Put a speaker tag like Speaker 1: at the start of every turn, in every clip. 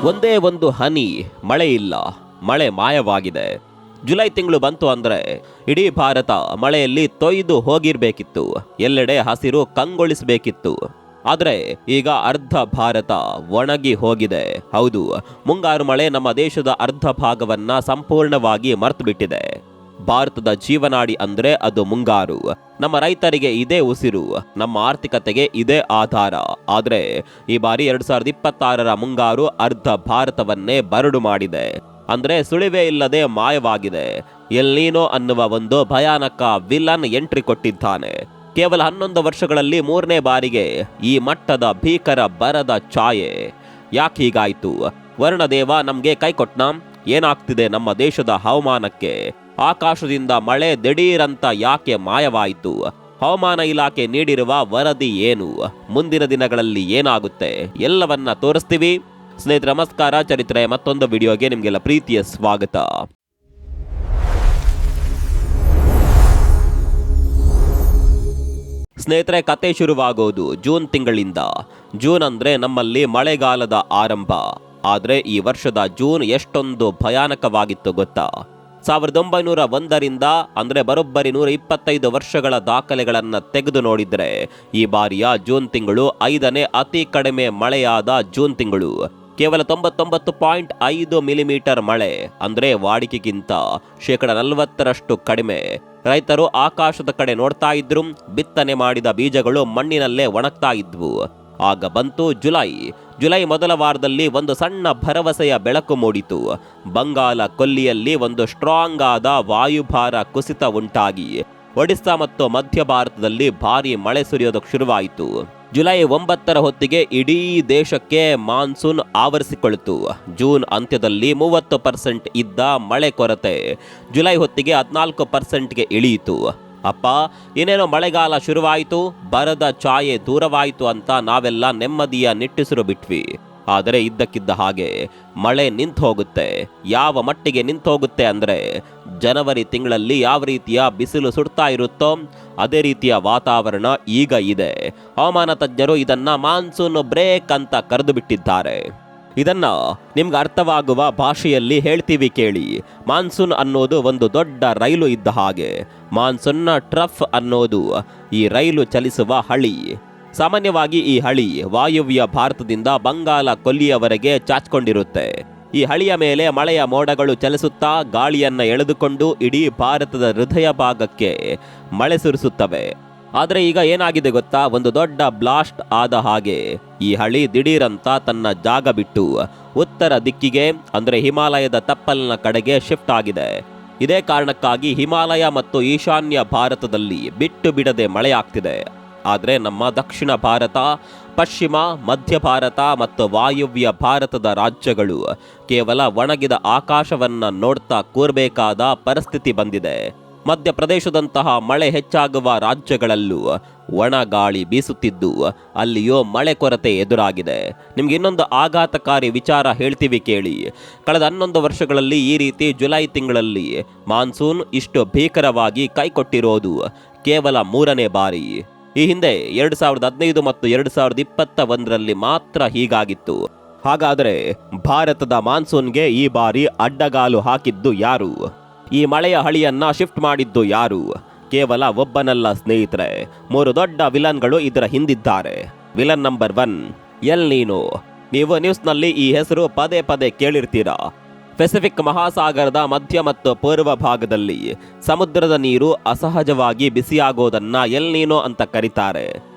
Speaker 1: ಒಂದೇ ಒಂದು ಹನಿ ಮಳೆ ಇಲ್ಲ, ಮಳೆ ಮಾಯವಾಗಿದೆ. ಜುಲೈ ತಿಂಗಳು ಬಂತು ಅಂದ್ರೆ ಇಡೀ ಭಾರತ ಮಳೆಯಲ್ಲಿ ತೊಯ್ದು ಹೋಗಿರ್ಬೇಕಿತ್ತು, ಎಲ್ಲೆಡೆ ಹಸಿರು ಕಂಗೊಳಿಸಬೇಕಿತ್ತು. ಆದರೆ ಈಗ ಅರ್ಧ ಭಾರತ ಒಣಗಿ ಹೋಗಿದೆ. ಹೌದು, ಮುಂಗಾರು ಮಳೆ ನಮ್ಮ ದೇಶದ ಅರ್ಧ ಭಾಗವನ್ನ ಸಂಪೂರ್ಣವಾಗಿ ಮರೆತು ಬಿಟ್ಟಿದೆ. ಭಾರತದ ಜೀವನಾಡಿ ಅಂದ್ರೆ ಅದು ಮುಂಗಾರು. ನಮ್ಮ ರೈತರಿಗೆ ಇದೇ ಉಸಿರು, ನಮ್ಮ ಆರ್ಥಿಕತೆಗೆ ಇದೇ ಆಧಾರ. ಆದ್ರೆ ಈ ಬಾರಿ 2026ರ ಮುಂಗಾರು ಅರ್ಧ ಭಾರತವನ್ನೇ ಬರಡು ಮಾಡಿದೆ. ಅಂದ್ರೆ ಸುಳಿವೇ ಇಲ್ಲದೆ ಮಾಯವಾಗಿದೆ. ಎಲ್ ನೀನೋ ಅನ್ನುವ ಒಂದು ಭಯಾನಕ ವಿಲನ್ ಎಂಟ್ರಿ ಕೊಟ್ಟಿದ್ದಾನೆ. ಕೇವಲ 11 ವರ್ಷಗಳಲ್ಲಿ 3ನೇ ಬಾರಿಗೆ ಈ ಮಟ್ಟದ ಭೀಕರ ಬರದ ಛಾಯೆ. ಯಾಕೆ ಹೀಗಾಯ್ತು? ವರುಣದೇವ ನಮ್ಗೆ ಕೈ ಕೊಟ್ನಾ? ಏನಾಗ್ತಿದೆ ನಮ್ಮ ದೇಶದ ಹವಾಮಾನಕ್ಕೆ? ಆಕಾಶದಿಂದ ಮಳೆ ದಿಢೀರಂತ ಯಾಕೆ ಮಾಯವಾಯಿತು? ಹವಾಮಾನ ಇಲಾಖೆ ನೀಡಿರುವ ವರದಿ ಏನು? ಮುಂದಿನ ದಿನಗಳಲ್ಲಿ ಏನಾಗುತ್ತೆ? ಎಲ್ಲವನ್ನ ತೋರಿಸ್ತೀವಿ. ಸ್ನೇಹಿತರೆ ನಮಸ್ಕಾರ, ಚರಿತ್ರೆ ಮತ್ತೊಂದು ವಿಡಿಯೋಗೆ ನಿಮಗೆಲ್ಲ ಪ್ರೀತಿಯ ಸ್ವಾಗತ. ಸ್ನೇಹಿತರೆ, ಕತೆ ಶುರುವಾಗೋದು ಜೂನ್ ತಿಂಗಳಿಂದ. ಜೂನ್ ಅಂದ್ರೆ ನಮ್ಮಲ್ಲಿ ಮಳೆಗಾಲದ ಆರಂಭ. ಆದ್ರೆ ಈ ವರ್ಷದ ಜೂನ್ ಎಷ್ಟೊಂದು ಭಯಾನಕವಾಗಿತ್ತು ಗೊತ್ತಾ? 1901ರಿಂದ ಅಂದ್ರೆ ಬರೋಬ್ಬರಿ 125 ವರ್ಷಗಳ ದಾಖಲೆಗಳನ್ನ ತೆಗೆದು ನೋಡಿದ್ರೆ ಈ ಬಾರಿಯ ಜೂನ್ ತಿಂಗಳು 5ನೇ ಅತಿ ಕಡಿಮೆ ಮಳೆಯಾದ ಜೂನ್ ತಿಂಗಳು. ಕೇವಲ 99.5 ಮಿಲಿಮೀಟರ್ ಮಳೆ, ಅಂದ್ರೆ ವಾಡಿಕೆಗಿಂತ 40% ಕಡಿಮೆ. ರೈತರು ಆಕಾಶದ ಕಡೆ ನೋಡ್ತಾ ಇದ್ರು. ಬಿತ್ತನೆ ಮಾಡಿದ ಬೀಜಗಳು ಮಣ್ಣಿನಲ್ಲೇ ಒಣಗ್ತಾ ಇದ್ವು. ಆಗ ಬಂತು ಜುಲೈ ಮೊದಲ ವಾರದಲ್ಲಿ ಒಂದು ಸಣ್ಣ ಭರವಸೆಯ ಬೆಳಕು ಮೂಡಿತು. ಬಂಗಾಲ ಕೊಲ್ಲಿಯಲ್ಲಿ ಒಂದು ಸ್ಟ್ರಾಂಗ್ ಆದ ವಾಯುಭಾರ ಕುಸಿತ ಉಂಟಾಗಿ ಒಡಿಸ್ಸಾ ಮತ್ತು ಮಧ್ಯ ಭಾರತದಲ್ಲಿ ಭಾರಿ ಮಳೆ ಸುರಿಯೋದಕ್ಕೆ ಶುರುವಾಯಿತು. ಜುಲೈ 9ರ ಹೊತ್ತಿಗೆ ಇಡೀ ದೇಶಕ್ಕೆ ಮಾನ್ಸೂನ್ ಆವರಿಸಿಕೊಳ್ತು. ಜೂನ್ ಅಂತ್ಯದಲ್ಲಿ 30% ಇದ್ದ ಮಳೆ ಕೊರತೆ ಜುಲೈ ಹೊತ್ತಿಗೆ 14%ಗೆ ಇಳಿಯಿತು. ಅಪ್ಪ, ಏನೇನೋ ಮಳೆಗಾಲ ಶುರುವಾಯಿತು, ಬರದ ಛಾಯೆ ದೂರವಾಯಿತು ಅಂತ ನಾವೆಲ್ಲ ನೆಮ್ಮದಿಯ ನಿಟ್ಟುಸಿರು ಬಿಟ್ವಿ. ಆದರೆ ಇದ್ದಕ್ಕಿದ್ದ ಹಾಗೆ ಮಳೆ ನಿಂತು ಹೋಗುತ್ತೆ. ಯಾವ ಮಟ್ಟಿಗೆ ನಿಂತು ಹೋಗುತ್ತೆ ಅಂದ್ರೆ ಜನವರಿ ತಿಂಗಳಲ್ಲಿ ಯಾವ ರೀತಿಯ ಬಿಸಿಲು ಸುಡ್ತಾ ಇರುತ್ತೋ ಅದೇ ರೀತಿಯ ವಾತಾವರಣ ಈಗ ಇದೆ. ಹವಾಮಾನ ತಜ್ಞರು ಇದನ್ನ ಮಾನ್ಸೂನ್ ಬ್ರೇಕ್ ಅಂತ ಕರೆದು ಬಿಟ್ಟಿದ್ದಾರೆ. ಇದನ್ನ ನಿಮ್ಗೆ ಅರ್ಥವಾಗುವ ಭಾಷೆಯಲ್ಲಿ ಹೇಳ್ತೀವಿ ಕೇಳಿ. ಮಾನ್ಸೂನ್ ಅನ್ನೋದು ಒಂದು ದೊಡ್ಡ ರೈಲು ಇದ್ದ ಹಾಗೆ. ಮಾನ್ಸೂನ್ನ ಟ್ರಫ್ ಅನ್ನೋದು ಈ ರೈಲು ಚಲಿಸುವ ಹಳಿ. ಸಾಮಾನ್ಯವಾಗಿ ಈ ಹಳಿ ವಾಯುವ್ಯ ಭಾರತದಿಂದ ಬಂಗಾಲ ಕೊಲ್ಲಿಯವರೆಗೆ ಚಾಚ್ಕೊಂಡಿರುತ್ತೆ. ಈ ಹಳಿಯ ಮೇಲೆ ಮಳೆಯ ಮೋಡಗಳು ಚಲಿಸುತ್ತಾ ಗಾಳಿಯನ್ನ ಎಳೆದುಕೊಂಡು ಇಡೀ ಭಾರತದ ಹೃದಯ ಭಾಗಕ್ಕೆ ಮಳೆ ಸುರಿಸುತ್ತವೆ. ಆದರೆ ಈಗ ಏನಾಗಿದೆ ಗೊತ್ತಾ? ಒಂದು ದೊಡ್ಡ ಬ್ಲಾಸ್ಟ್ ಆದ ಹಾಗೆ ಈ ಹಳಿ ದಿಢೀರಂತ ತನ್ನ ಜಾಗ ಬಿಟ್ಟು ಉತ್ತರ ದಿಕ್ಕಿಗೆ ಅಂದ್ರೆ ಹಿಮಾಲಯದ ತಪ್ಪಲಿನ ಕಡೆಗೆ ಶಿಫ್ಟ್ ಆಗಿದೆ. ಇದೇ ಕಾರಣಕ್ಕಾಗಿ ಹಿಮಾಲಯ ಮತ್ತು ಈಶಾನ್ಯ ಭಾರತದಲ್ಲಿ ಬಿಟ್ಟು ಬಿಡದೆ ಮಳೆಯಾಗ್ತಿದೆ. ಆದರೆ ನಮ್ಮ ದಕ್ಷಿಣ ಭಾರತ, ಪಶ್ಚಿಮ, ಮಧ್ಯ ಭಾರತ ಮತ್ತು ವಾಯುವ್ಯ ಭಾರತದ ರಾಜ್ಯಗಳು ಕೇವಲ ಒಣಗಿದ ಆಕಾಶವನ್ನ ನೋಡ್ತಾ ಕೂರ್ಬೇಕಾದ ಪರಿಸ್ಥಿತಿ ಬಂದಿದೆ. ಮಧ್ಯಪ್ರದೇಶದಂತಹ ಮಳೆ ಹೆಚ್ಚಾಗುವ ರಾಜ್ಯಗಳಲ್ಲೂ ಒಣ ಗಾಳಿ ಬೀಸುತ್ತಿದ್ದು ಅಲ್ಲಿಯೋ ಮಳೆ ಕೊರತೆ ಎದುರಾಗಿದೆ. ನಿಮ್ಗೆ ಇನ್ನೊಂದು ಆಘಾತಕಾರಿ ವಿಚಾರ ಹೇಳ್ತೀವಿ ಕೇಳಿ. ಕಳೆದ 11 ವರ್ಷಗಳಲ್ಲಿ ಈ ರೀತಿ ಜುಲೈ ತಿಂಗಳಲ್ಲಿ ಮಾನ್ಸೂನ್ ಇಷ್ಟು ಭೀಕರವಾಗಿ ಕೈಕೊಟ್ಟಿರೋದು ಕೇವಲ 3ನೇ ಬಾರಿ. ಈ ಹಿಂದೆ 2015 ಮತ್ತು 2021ರಲ್ಲಿ ಮಾತ್ರ ಹೀಗಾಗಿತ್ತು. ಹಾಗಾದರೆ ಭಾರತದ ಮಾನ್ಸೂನ್ಗೆ ಈ ಬಾರಿ ಅಡ್ಡಗಾಲು ಹಾಕಿದ್ದು ಯಾರು? ಈ ಮಳೆಯ ಹಳಿಯನ್ನ ಶಿಫ್ಟ್ ಮಾಡಿದ್ದು ಯಾರು? ಕೇವಲ ಒಬ್ಬನಲ್ಲ ಸ್ನೇಹಿತರೆ, 3 ದೊಡ್ಡ ವಿಲನ್ಗಳು ಇದರ ಹಿಂದಿದ್ದಾರೆ. Villain number 1, El Nino. ನೀವು ನ್ಯೂಸ್ನಲ್ಲಿ ಈ ಹೆಸರು ಪದೇ ಪದೇ ಕೇಳಿರ್ತೀರಾ. ಪೆಸಿಫಿಕ್ ಮಹಾಸಾಗರದ ಮಧ್ಯ ಮತ್ತು ಪೂರ್ವ ಭಾಗದಲ್ಲಿ ಸಮುದ್ರದ ನೀರು ಅಸಹಜವಾಗಿ ಬಿಸಿಯಾಗೋದನ್ನ ಎಲ್ ನೀನೋ ಅಂತ ಕರೀತಾರೆ.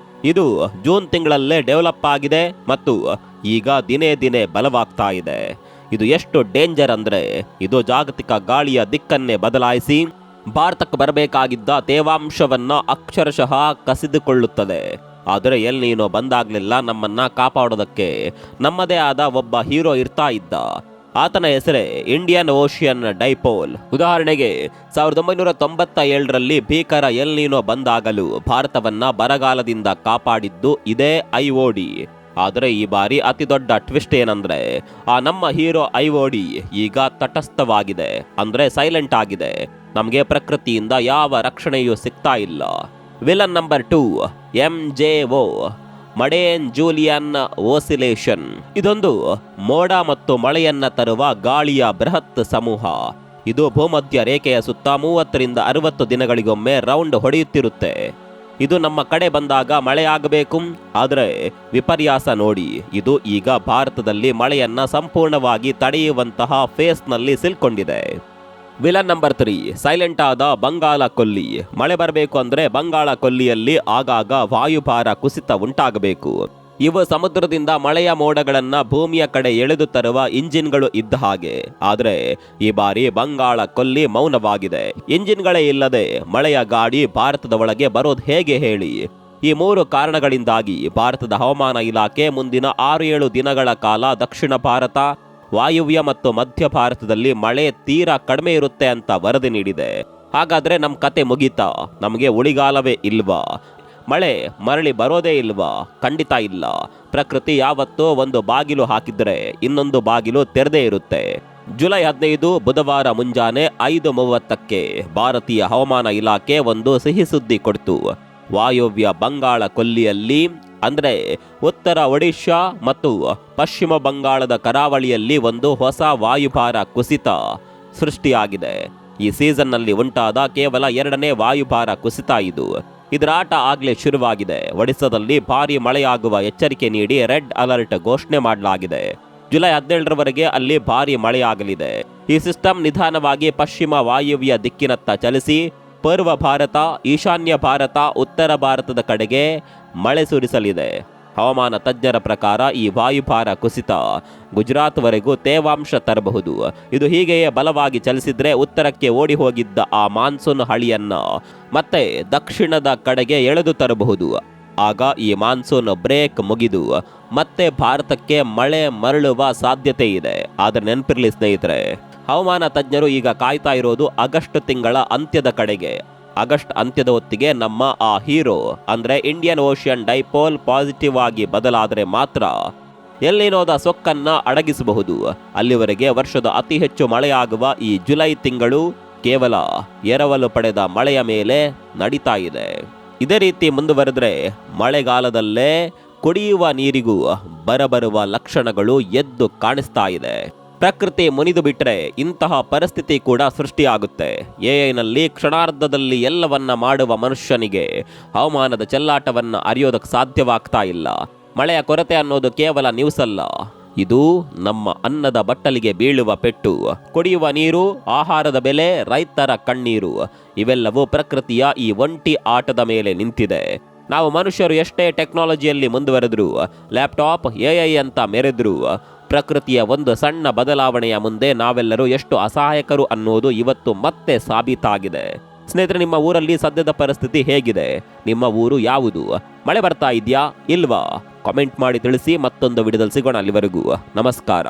Speaker 1: ಇದು ಜೂನ್ ತಿಂಗಳಲ್ಲೇ ಡೆವಲಪ್ ಆಗಿದೆ ಮತ್ತು ಈಗ ದಿನೇ ದಿನೇ ಬಲವಾಗ್ತಾ ಇದೆ. ಇದು ಎಷ್ಟು ಡೇಂಜರ್ ಅಂದ್ರೆ ಇದು ಜಾಗತಿಕ ಗಾಳಿಯ ದಿಕ್ಕನ್ನೇ ಬದಲಾಯಿಸಿ ಭಾರತಕ್ಕೆ ಬರಬೇಕಾಗಿದ್ದ ತೇವಾಂಶವನ್ನ ಅಕ್ಷರಶಃ ಕಸಿದುಕೊಳ್ಳುತ್ತದೆ. ಆದರೆ ಎಲ್ ನೀನೋ ಬಂದಾಗ್ಲಿಲ್ಲ ನಮ್ಮನ್ನ ಕಾಪಾಡೋದಕ್ಕೆ ನಮ್ಮದೇ ಆದ ಒಬ್ಬ ಹೀರೋ ಇರ್ತಾ ಇದ್ದ. ಆತನ ಹೆಸರೇ ಇಂಡಿಯನ್ ಓಷಿಯನ್ ಡೈಪೋಲ್. ಉದಾಹರಣೆಗೆ 1997ರಲ್ಲಿ ಭೀಕರ ಎಲ್ ನೀನೋ ಬಂದಾಗಲೂ ಭಾರತವನ್ನ ಬರಗಾಲದಿಂದ ಕಾಪಾಡಿದ್ದು ಇದೇ IOD. ಆದರೆ ಈ ಬಾರಿ ಅತಿ ದೊಡ್ಡ ಟ್ವಿಸ್ಟ್ ಏನಂದ್ರೆ ನಮ್ಮ ಹೀರೋ IOD ಈಗ ತಟಸ್ಥವಾಗಿದೆ, ಅಂದ್ರೆ ಸೈಲೆಂಟ್ ಆಗಿದೆ. ನಮಗೆ ಪ್ರಕೃತಿಯಿಂದ ಯಾವ ರಕ್ಷಣೆಯೂ ಸಿಗ್ತಾ ಇಲ್ಲ. Villain number 2, MJO. ಮಡೇನ್ ಜೂಲಿಯನ್ ಓಸಿಲೇಷನ್. ಇದೊಂದು ಮೋಡ ಮತ್ತು ಮಳೆಯನ್ನ ತರುವ ಗಾಳಿಯ ಬೃಹತ್ ಸಮೂಹ. ಇದು ಭೂಮಧ್ಯ ರೇಖೆಯ ಸುತ್ತ 30 ರಿಂದ 60 ದಿನಗಳಿಗೊಮ್ಮೆ ರೌಂಡ್ ಹೊಡೆಯುತ್ತಿರುತ್ತೆ. ಇದು ನಮ್ಮ ಕಡೆ ಬಂದಾಗ ಮಳೆಯಾಗಬೇಕು, ಆದರೆ ವಿಪರ್ಯಾಸ ನೋಡಿ, ಇದು ಈಗ ಭಾರತದಲ್ಲಿ ಮಳೆಯನ್ನ ಸಂಪೂರ್ಣವಾಗಿ ತಡೆಯುವಂತಹ ಫೇಸ್ನಲ್ಲಿ ಸಿಲ್ಕೊಂಡಿದೆ. ವಿಲನ್ ನಂಬರ್ 3, ಸೈಲೆಂಟ್ ಆದ ಬಂಗಾಳ ಕೊಲ್ಲಿ. ಮಳೆ ಬರಬೇಕು ಅಂದ್ರೆ ಬಂಗಾಳ ಕೊಲ್ಲಿಯಲ್ಲಿ ಆಗಾಗ ವಾಯುಭಾರ ಕುಸಿತ ಉಂಟಾಗಬೇಕು. ಇವು ಸಮುದ್ರದಿಂದ ಮಳೆಯ ಮೋಡಗಳನ್ನ ಭೂಮಿಯ ಕಡೆ ಎಳೆದು ತರುವ ಇಂಜಿನ್ಗಳು ಇದ್ದ ಹಾಗೆ. ಆದರೆ ಈ ಬಾರಿ ಬಂಗಾಳ ಕೊಲ್ಲಿ ಮೌನವಾಗಿದೆ. ಇಂಜಿನ್ಗಳೇ ಇಲ್ಲದೆ ಮಳೆಯ ಗಾಡಿ ಭಾರತದ ಒಳಗೆ ಬರೋದು ಹೇಗೆ ಹೇಳಿ? ಈ 3 ಕಾರಣಗಳಿಂದಾಗಿ ಭಾರತದ ಹವಾಮಾನ ಇಲಾಖೆ ಮುಂದಿನ 6-7 ದಿನಗಳ ಕಾಲ ದಕ್ಷಿಣ ಭಾರತ, ವಾಯುವ್ಯ ಮತ್ತು ಮಧ್ಯ ಭಾರತದಲ್ಲಿ ಮಳೆ ತೀರಾ ಕಡಿಮೆ ಇರುತ್ತೆ ಅಂತ ವರದಿ ನೀಡಿದೆ. ಹಾಗಾದ್ರೆ ನಮ್ಮ ಕತೆ ಮುಗೀತಾ? ನಮಗೆ ಉಳಿಗಾಲವೇ ಇಲ್ವಾ? ಮಳೆ ಮರಳಿ ಬರೋದೇ ಇಲ್ವಾ? ಖಂಡಿತ ಇಲ್ಲ. ಪ್ರಕೃತಿ ಯಾವತ್ತೋ ಒಂದು ಬಾಗಿಲು ಹಾಕಿದ್ರೆ ಇನ್ನೊಂದು ಬಾಗಿಲು ತೆರೆದೇ ಇರುತ್ತೆ. ಜುಲೈ 15 ಬುಧವಾರ ಮುಂಜಾನೆ 5:30ಕ್ಕೆ ಭಾರತೀಯ ಹವಾಮಾನ ಇಲಾಖೆ ಒಂದು ಸಿಹಿ ಸುದ್ದಿ ಕೊಡ್ತು. ವಾಯುವ್ಯ ಬಂಗಾಳ ಕೊಲ್ಲಿಯಲ್ಲಿ ಅಂದ್ರೆ ಉತ್ತರ ಒಡಿಶಾ ಮತ್ತು ಪಶ್ಚಿಮ ಬಂಗಾಳದ ಕರಾವಳಿಯಲ್ಲಿ ಒಂದು ಹೊಸ ವಾಯುಭಾರ ಕುಸಿತ ಸೃಷ್ಟಿಯಾಗಿದೆ. ಈ ಸೀಸನ್ನಲ್ಲಿ ಉಂಟಾದ ಕೇವಲ 2ನೇ ವಾಯುಭಾರ ಕುಸಿತ ಇದು. ಇದರ ಆಟ ಆಗ್ಲೇ ಶುರುವಾಗಿದೆ. ಒಡಿಶಾದಲ್ಲಿ ಭಾರಿ ಮಳೆಯಾಗುವ ಎಚ್ಚರಿಕೆ ನೀಡಿ ರೆಡ್ ಅಲರ್ಟ್ ಘೋಷಣೆ ಮಾಡಲಾಗಿದೆ. ಜುಲೈ 17ರವರೆಗೆ ಅಲ್ಲಿ ಭಾರಿ ಮಳೆಯಾಗಲಿದೆ. ಈ ಸಿಸ್ಟಮ್ ನಿಧಾನವಾಗಿ ಪಶ್ಚಿಮ ವಾಯುವ್ಯ ದಿಕ್ಕಿನತ್ತ ಚಲಿಸಿ ಪೂರ್ವ ಭಾರತ, ಈಶಾನ್ಯ ಭಾರತ, ಉತ್ತರ ಭಾರತದ ಕಡೆಗೆ ಮಳೆ ಸುರಿಸಲಿದೆ. ಹವಾಮಾನ ತಜ್ಞರ ಪ್ರಕಾರ ಈ ವಾಯುಭಾರ ಕುಸಿತ ಗುಜರಾತ್ವರೆಗೂ ತೇವಾಂಶ ತರಬಹುದು. ಇದು ಹೀಗೆಯೇ ಬಲವಾಗಿ ಚಲಿಸಿದ್ರೆ ಉತ್ತರಕ್ಕೆ ಓಡಿ ಹೋಗಿದ್ದ ಆ ಮಾನ್ಸೂನ್ ಹಳಿಯನ್ನ ಮತ್ತೆ ದಕ್ಷಿಣದ ಕಡೆಗೆ ಎಳೆದು ತರಬಹುದು. ಆಗ ಈ ಮಾನ್ಸೂನ್ ಬ್ರೇಕ್ ಮುಗಿದು ಮತ್ತೆ ಭಾರತಕ್ಕೆ ಮಳೆ ಮರಳುವ ಸಾಧ್ಯತೆ ಇದೆ. ಆದರೆ ನೆನಪಿರ್ಲಿ ಸ್ನೇಹಿತರೆ, ಹವಾಮಾನ ತಜ್ಞರು ಈಗ ಕಾಯ್ತಾ ಇರೋದು ಆಗಸ್ಟ್ ತಿಂಗಳ ಅಂತ್ಯದ ಕಡೆಗೆ. ಆಗಸ್ಟ್ ಅಂತ್ಯದ ಹೊತ್ತಿಗೆ ನಮ್ಮ ಆ ಹೀರೋ ಅಂದ್ರೆ ಇಂಡಿಯನ್ ಓಷಿಯನ್ ಡೈಪೋಲ್ ಪಾಸಿಟಿವ್ ಆಗಿ ಬದಲಾದರೆ ಮಾತ್ರ ಎಲ್ಲಿನೋದ ಸೊಕ್ಕನ್ನ ಅಡಗಿಸಬಹುದು. ಅಲ್ಲಿವರೆಗೆ ವರ್ಷದ ಅತಿ ಹೆಚ್ಚು ಮಳೆಯಾಗುವ ಈ ಜುಲೈ ತಿಂಗಳು ಕೇವಲ ಎರವಲು ಪಡೆದ ಮಳೆಯ ಮೇಲೆ ನಡೀತಾ ಇದೆ. ಇದೇ ರೀತಿ ಮುಂದುವರೆದ್ರೆ ಮಳೆಗಾಲದಲ್ಲೇ ಕುಡಿಯುವ ನೀರಿಗೂ ಬರಬರುವ ಲಕ್ಷಣಗಳು ಎದ್ದು ಕಾಣಿಸ್ತಾ ಇದೆ. ಪ್ರಕೃತಿ ಮುನಿದು ಬಿಟ್ರೆ ಇಂತಹ ಪರಿಸ್ಥಿತಿ ಕೂಡ ಸೃಷ್ಟಿಯಾಗುತ್ತೆ. ಎಐನಲ್ಲಿ ಕ್ಷಣಾರ್ಧದಲ್ಲಿ ಎಲ್ಲವನ್ನ ಮಾಡುವ ಮನುಷ್ಯನಿಗೆ ಹವಾಮಾನದ ಚೆಲ್ಲಾಟವನ್ನ ಅರಿಯೋದಕ್ಕೆ ಸಾಧ್ಯವಾಗ್ತಾ ಇಲ್ಲ. ಮಳೆಯ ಕೊರತೆ ಅನ್ನೋದು ಕೇವಲ ನ್ಯೂಸ್ ಅಲ್ಲ, ಇದು ನಮ್ಮ ಅನ್ನದ ಬಟ್ಟಲಿಗೆ ಬೀಳುವ ಪೆಟ್ಟು. ಕುಡಿಯುವ ನೀರು, ಆಹಾರದ ಬೆಲೆ, ರೈತರ ಕಣ್ಣೀರು ಇವೆಲ್ಲವೂ ಪ್ರಕೃತಿಯ ಈ ಒಂಟಿ ಆಟದ ಮೇಲೆ ನಿಂತಿದೆ. ನಾವು ಮನುಷ್ಯರು ಎಷ್ಟೇ ಟೆಕ್ನಾಲಜಿಯಲ್ಲಿ ಮುಂದುವರೆದ್ರು, ಲ್ಯಾಪ್ಟಾಪ್, ಎಐ ಅಂತ ಮೆರೆದ್ರು, ಪ್ರಕೃತಿಯ ಒಂದು ಸಣ್ಣ ಬದಲಾವಣೆಯ ಮುಂದೆ ನಾವೆಲ್ಲರೂ ಎಷ್ಟು ಅಸಹಾಯಕರು ಅನ್ನೋದು ಇವತ್ತು ಮತ್ತೆ ಸಾಬೀತಾಗಿದೆ. ಸ್ನೇಹಿತರೆ, ನಿಮ್ಮ ಊರಲ್ಲಿ ಸದ್ಯದ ಪರಿಸ್ಥಿತಿ ಹೇಗಿದೆ? ನಿಮ್ಮ ಊರು ಯಾವುದು? ಮಳೆ ಬರ್ತಾ ಇದೆಯಾ ಇಲ್ವಾ? ಕಾಮೆಂಟ್ ಮಾಡಿ ತಿಳಿಸಿ. ಮತ್ತೊಂದು ವಿಡಿಯೋದಲ್ಲಿ ಸಿಗೋಣ. ಅಲ್ಲಿವರೆಗೂ ನಮಸ್ಕಾರ.